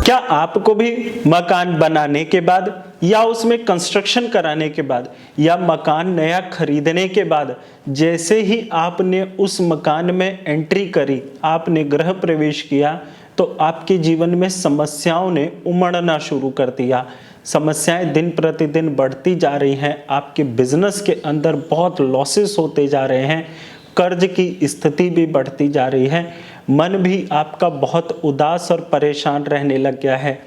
क्या आपको भी मकान बनाने के बाद या उसमें कंस्ट्रक्शन कराने के बाद या मकान नया खरीदने के बाद जैसे ही आपने उस मकान में एंट्री करी, आपने गृह प्रवेश किया, तो आपके जीवन में समस्याओं ने उमड़ना शुरू कर दिया। समस्याएं दिन प्रतिदिन बढ़ती जा रही हैं, आपके बिजनेस के अंदर बहुत लॉसेस होते जा रहे हैं, कर्ज की स्थिति भी बढ़ती जा रही है, मन भी आपका बहुत उदास और परेशान रहने लग गया है।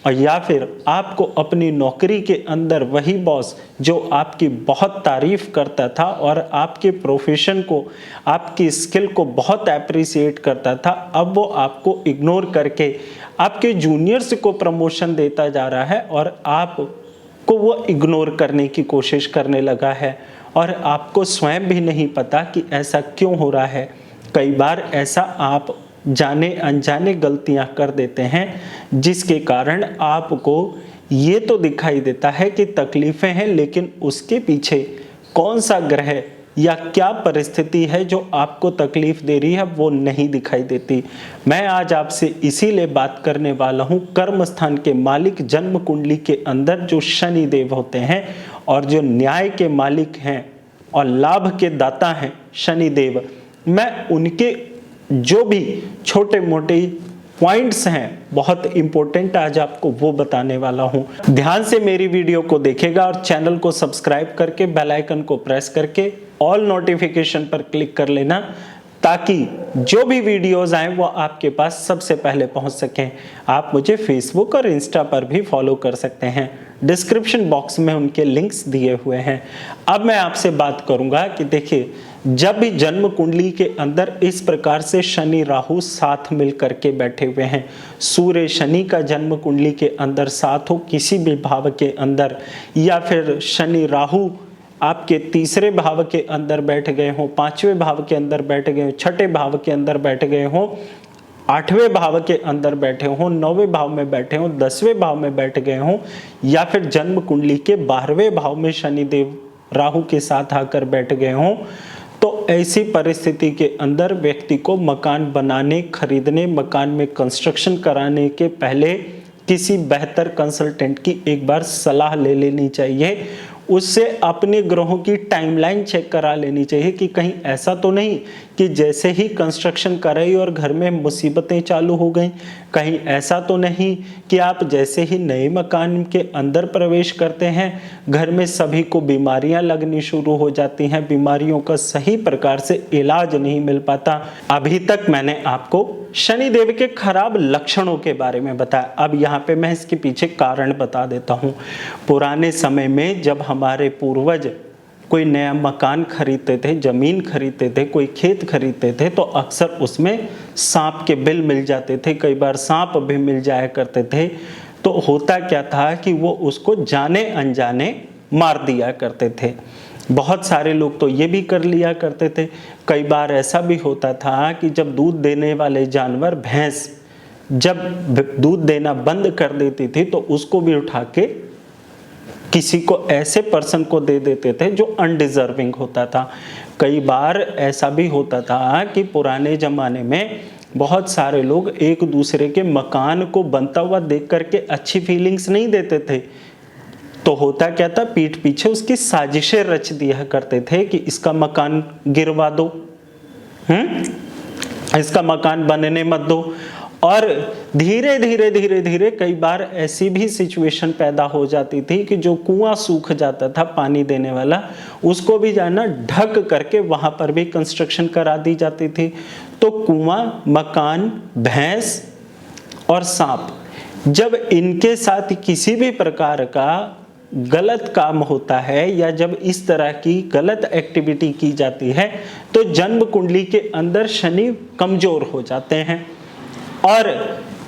और या फिर आपको अपनी नौकरी के अंदर वही बॉस जो आपकी बहुत तारीफ करता था और आपके प्रोफेशन को, आपकी स्किल को बहुत एप्रिसिएट करता था, अब वो आपको इग्नोर करके आपके जूनियर्स को प्रमोशन देता जा रहा है और आपको वो इग्नोर करने की कोशिश करने लगा है और आपको स्वयं भी नहीं पता कि ऐसा क्यों हो रहा है। कई बार ऐसा आप जाने अनजाने गलतियां कर देते हैं जिसके कारण आपको ये तो दिखाई देता है कि तकलीफें हैं, लेकिन उसके पीछे कौन सा ग्रह या क्या परिस्थिति है जो आपको तकलीफ दे रही है वो नहीं दिखाई देती। मैं आज आपसे इसीलिए बात करने वाला हूँ कर्म स्थान के मालिक जन्म कुंडली के अंदर जो शनि देव होते हैं और जो न्याय के मालिक हैं और लाभ के दाता हैं शनि देव। मैं उनके जो भी छोटे मोटे पॉइंट्स हैं बहुत इंपॉर्टेंट आज आपको वो बताने वाला हूं। ध्यान से मेरी वीडियो को देखेगा और चैनल को सब्सक्राइब करके बेल आइकन को प्रेस करके ऑल नोटिफिकेशन पर क्लिक कर लेना ताकि जो भी वीडियोस आए वो आपके पास सबसे पहले पहुंच सकें। आप मुझे फेसबुक और इंस्टा पर भी फॉलो कर सकते हैं, डिस्क्रिप्शन बॉक्स में उनके लिंक्स दिए हुए हैं। अब मैं आपसे बात करूंगा कि देखिए, जब भी जन्म कुंडली के अंदर इस प्रकार से शनि राहु साथ मिल करके बैठे हुए हैं, सूर्य शनि का जन्म कुंडली के अंदर साथ हो किसी भी भाव के अंदर, या फिर शनि राहु आपके तीसरे भाव के अंदर बैठ गए हो, पांचवें भाव के अंदर बैठ गए हो, छठे भाव के अंदर बैठ गए हो, आठवें भाव के अंदर बैठे हो, नौवें भाव में बैठे हो, 10वें भाव में बैठ गए हो, या फिर जन्म कुंडली के 12वें भाव में शनि देव राहु के साथ आकर बैठ गए हो, तो ऐसी परिस्थिति के अंदर व्यक्ति को मकान बनाने, खरीदने, मकान में कंस्ट्रक्शन कराने के पहले किसी बेहतर कंसल्टेंट की एक बार सलाह ले लेनी चाहिए। उससे अपने ग्रहों की टाइमलाइन चेक करा लेनी चाहिए कि कहीं ऐसा तो नहीं कि जैसे ही कंस्ट्रक्शन कराई और घर में मुसीबतें चालू हो गई। कहीं ऐसा तो नहीं कि आप जैसे ही नए मकान के अंदर प्रवेश करते हैं घर में सभी को बीमारियां लगनी शुरू हो जाती हैं, बीमारियों का सही प्रकार से इलाज नहीं मिल पाता। अभी तक मैंने आपको शनि देव के खराब लक्षणों के बारे में बताया। अब यहाँ पे मैं इसके पीछे कारण बता देता हूँ। पुराने समय में जब हमारे पूर्वज कोई नया मकान खरीदते थे, जमीन खरीदते थे, कोई खेत खरीदते थे, तो अक्सर उसमें सांप के बिल मिल जाते थे, कई बार सांप भी मिल जाया करते थे। तो होता क्या था कि वो उसको जाने अनजाने मार दिया करते थे। बहुत सारे लोग तो ये भी कर लिया करते थे। कई बार ऐसा भी होता था कि जब दूध देने वाले जानवर भैंस जब दूध देना बंद कर देती थी तो उसको भी उठा के किसी को ऐसे पर्सन को दे देते थे जो अनडिजर्विंग होता था। कई बार ऐसा भी होता था कि पुराने जमाने में बहुत सारे लोग एक दूसरे के मकान को बनता हुआ देख करके अच्छी फीलिंग्स नहीं देते थे। तो होता क्या था, पीठ पीछे उसकी साजिशें रच दिया करते थे कि इसका मकान गिरवा दो, इसका मकान बनने मत दो। और धीरे धीरे धीरे धीरे कई बार ऐसी भी सिचुएशन पैदा हो जाती थी कि जो कुआं सूख जाता था पानी देने वाला, उसको भी जाना ढक करके वहां पर भी कंस्ट्रक्शन करा दी जाती थी। तो कुआं, मकान, भैंस और सांप, जब इनके साथ किसी भी प्रकार का गलत काम होता है या जब इस तरह की गलत एक्टिविटी की जाती है तो जन्म कुंडली के अंदर शनि कमजोर हो जाते हैं। और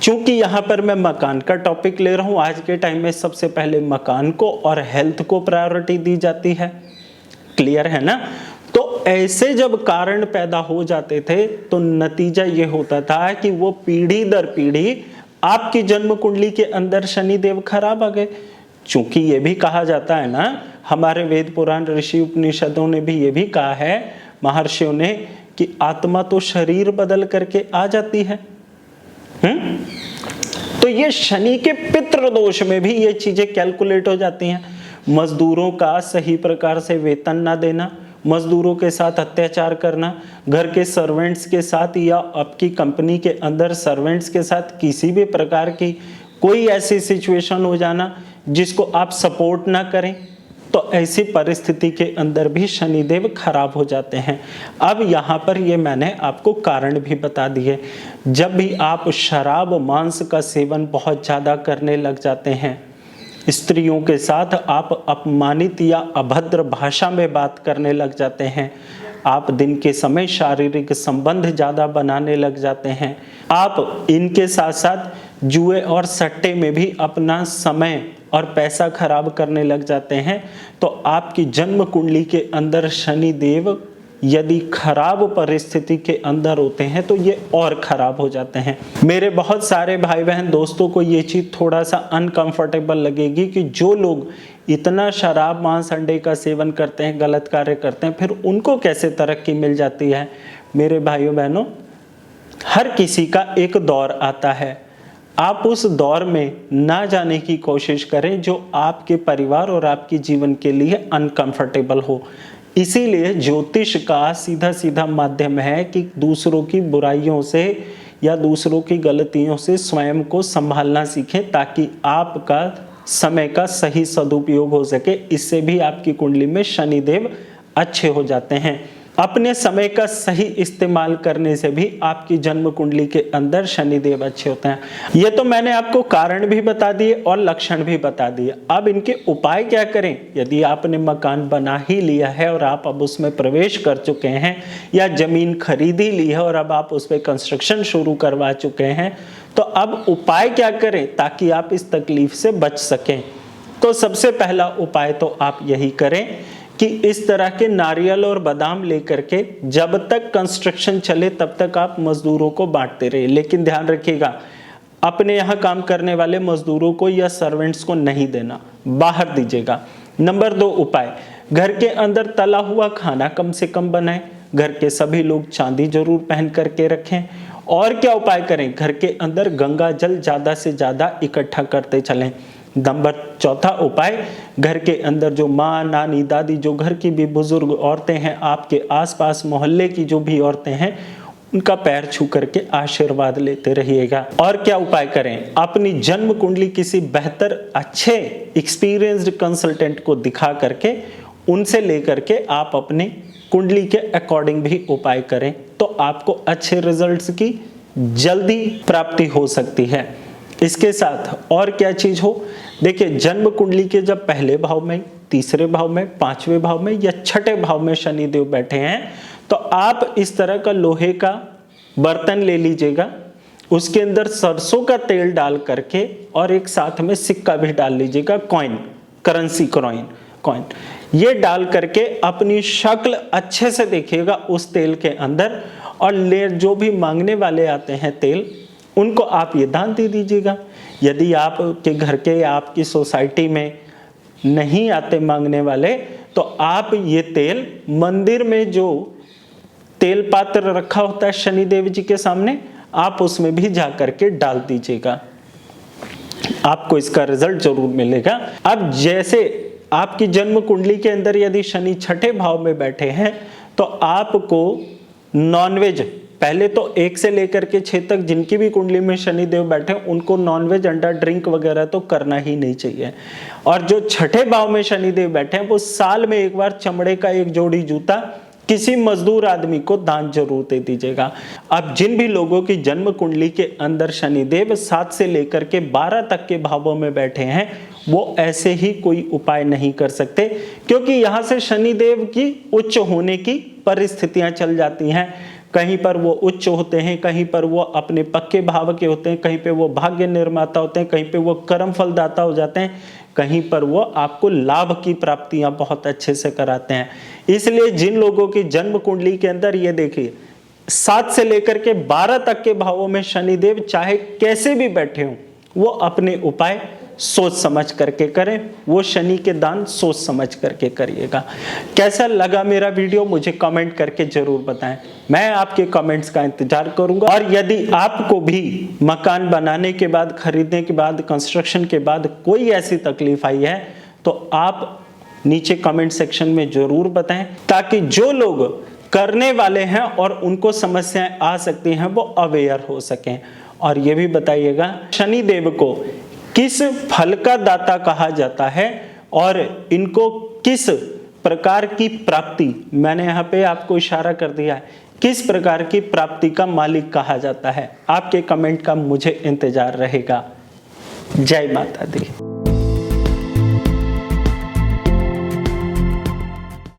चूंकि यहाँ पर मैं मकान का टॉपिक ले रहा हूँ, आज के टाइम में सबसे पहले मकान को और हेल्थ को प्रायोरिटी दी जाती है। क्लियर है ना? तो ऐसे जब कारण पैदा हो जाते थे तो नतीजा ये होता था कि वो पीढ़ी दर पीढ़ी आपकी जन्म कुंडली के अंदर शनि देव खराब आ गए। चूंकि ये भी कहा जाता है ना, हमारे वेद पुराण ऋषि उपनिषदों ने भी ये भी कहा है, महर्षियों ने, कि आत्मा तो शरीर बदल करके आ जाती है। तो तो ये शनि के पितृ दोष में भी ये चीजें कैलकुलेट हो जाती हैं। मजदूरों का सही प्रकार से वेतन ना देना, मजदूरों के साथ अत्याचार करना, घर के सर्वेंट्स के साथ या आपकी कंपनी के अंदर सर्वेंट्स के साथ किसी भी प्रकार की कोई ऐसी सिचुएशन हो जाना जिसको आप सपोर्ट ना करें, तो ऐसी परिस्थिति के अंदर भी शनिदेव खराब हो जाते हैं। अब यहाँ पर ये मैंने आपको कारण भी बता दिए। जब भी आप शराब मांस का सेवन बहुत ज़्यादा करने लग जाते हैं, स्त्रियों के साथ आप अपमानित या अभद्र भाषा में बात करने लग जाते हैं, आप दिन के समय शारीरिक संबंध ज़्यादा बनाने लग जाते हैं, आप इनके साथ साथ जुए और सट्टे में भी अपना समय और पैसा खराब करने लग जाते हैं, तो आपकी जन्म कुंडली के अंदर शनि देव यदि खराब परिस्थिति के अंदर होते हैं तो ये और खराब हो जाते हैं। मेरे बहुत सारे भाई बहन दोस्तों को ये चीज़ थोड़ा सा अनकंफर्टेबल लगेगी कि जो लोग इतना शराब मांस अंडे का सेवन करते हैं, गलत कार्य करते हैं, फिर उनको कैसे तरक्की मिल जाती है। मेरे भाइयों बहनों, हर किसी का एक दौर आता है, आप उस दौर में ना जाने की कोशिश करें जो आपके परिवार और आपके जीवन के लिए अनकंफर्टेबल हो। इसीलिए ज्योतिष का सीधा सीधा माध्यम है कि दूसरों की बुराइयों से या दूसरों की गलतियों से स्वयं को संभालना सीखें, ताकि आपका समय का सही सदुपयोग हो सके। इससे भी आपकी कुंडली में शनिदेव अच्छे हो जाते हैं। अपने समय का सही इस्तेमाल करने से भी आपकी जन्म कुंडली के अंदर शनिदेव अच्छे होते हैं। ये तो मैंने आपको कारण भी बता दिए और लक्षण भी बता दिए। अब इनके उपाय क्या करें। यदि आपने मकान बना ही लिया है और आप अब उसमें प्रवेश कर चुके हैं, या जमीन खरीद ही ली है और अब आप उस पर कंस्ट्रक्शन शुरू करवा चुके हैं, तो अब उपाय क्या करें ताकि आप इस तकलीफ से बच सकें। तो सबसे पहला उपाय तो आप यही करें कि इस तरह के नारियल और बादाम लेकर के जब तक कंस्ट्रक्शन चले तब तक आप मजदूरों को बांटते रहिए। लेकिन ध्यान रखिएगा, अपने यहाँ काम करने वाले मजदूरों को या सर्वेंट्स को नहीं देना, बाहर दीजिएगा। नंबर 2 उपाय, घर के अंदर तला हुआ खाना कम से कम बनाएं। घर के सभी लोग चांदी जरूर पहन करके रखें। और क्या उपाय करें, घर के अंदर गंगा जल ज़्यादा से ज़्यादा इकट्ठा करते चलें। नंबर 4 उपाय, घर के अंदर जो माँ, नानी, दादी, जो घर की भी बुजुर्ग औरतें हैं, आपके आसपास मोहल्ले की जो भी औरतें हैं, उनका पैर छू करके आशीर्वाद लेते रहिएगा। और क्या उपाय करें, अपनी जन्म कुंडली किसी बेहतर अच्छे एक्सपीरियंस्ड कंसल्टेंट को दिखा करके उनसे लेकर के आप अपनी कुंडली के अकॉर्डिंग भी उपाय करें, तो आपको अच्छे रिजल्ट्स की जल्दी प्राप्ति हो सकती है। इसके साथ और क्या चीज हो, देखिए जन्म कुंडली के जब पहले भाव में, तीसरे भाव में, 5वें भाव में या 6ठे भाव में शनिदेव बैठे हैं, तो आप इस तरह का लोहे का बर्तन ले लीजिएगा, उसके अंदर सरसों का तेल डाल करके और एक साथ में सिक्का भी डाल लीजिएगा, कॉइन, करेंसी कॉइन, ये डाल करके अपनी शक्ल अच्छे से देखिएगा उस तेल के अंदर, और ले जो भी मांगने वाले आते हैं तेल, उनको आप ये दान दे दीजिएगा। यदि आपके घर के या आपकी सोसाइटी में नहीं आते मांगने वाले, तो आप ये तेल मंदिर में जो तेल पात्र रखा होता है शनिदेव जी के सामने, आप उसमें भी जा करके डाल दीजिएगा, आपको इसका रिजल्ट जरूर मिलेगा। अब जैसे आपकी जन्म कुंडली के अंदर यदि शनि 6ठे भाव में बैठे हैं, तो आपको नॉनवेज, पहले तो 1 से लेकर के 6 तक जिनकी भी कुंडली में शनिदेव बैठे उनको नॉनवेज, अंडा, ड्रिंक वगैरह तो करना ही नहीं चाहिए। और जो 6ठे भाव में शनिदेव बैठे हैं, वो साल में एक बार चमड़े का एक जोड़ी जूता किसी मजदूर आदमी को दान जरूर दे दीजिएगा। अब जिन भी लोगों की जन्म कुंडली के अंदर शनिदेव 7 से लेकर के 12 तक के भावों में बैठे हैं, वो ऐसे ही कोई उपाय नहीं कर सकते, क्योंकि यहाँ से शनिदेव की उच्च होने की परिस्थितियां चल जाती हैं। कहीं पर वो उच्च होते हैं, कहीं पर वो अपने पक्के भाव के होते हैं, कहीं पे वो भाग्य निर्माता होते हैं, कहीं पे वो कर्म फलदाता हो जाते हैं, कहीं पर वो आपको लाभ की प्राप्तियां बहुत अच्छे से कराते हैं। इसलिए जिन लोगों की जन्म कुंडली के अंदर ये देखिए 7 से लेकर के 12 तक के भावों में शनिदेव चाहे कैसे भी बैठे हों, वो अपने उपाय सोच समझ करके करें, वो शनि के दान सोच समझ करके करिएगा। कैसा लगा मेरा वीडियो मुझे कमेंट करके जरूर बताएं, मैं आपके कमेंट्स का इंतजार करूंगा। और यदि आपको भी मकान बनाने के बाद, खरीदने के बाद, कंस्ट्रक्शन के बाद कोई ऐसी तकलीफ आई है तो आप नीचे कमेंट सेक्शन में जरूर बताएं, ताकि जो लोग करने वाले हैं और उनको समस्याएं आ सकती हैं वो अवेयर हो सकें। और ये भी बताइएगा शनि देव को किस फल का दाता कहा जाता है और इनको किस प्रकार की प्राप्ति, मैंने यहाँ पे आपको इशारा कर दिया है, किस प्रकार की प्राप्ति का मालिक कहा जाता है। आपके कमेंट का मुझे इंतजार रहेगा। जय माता दी।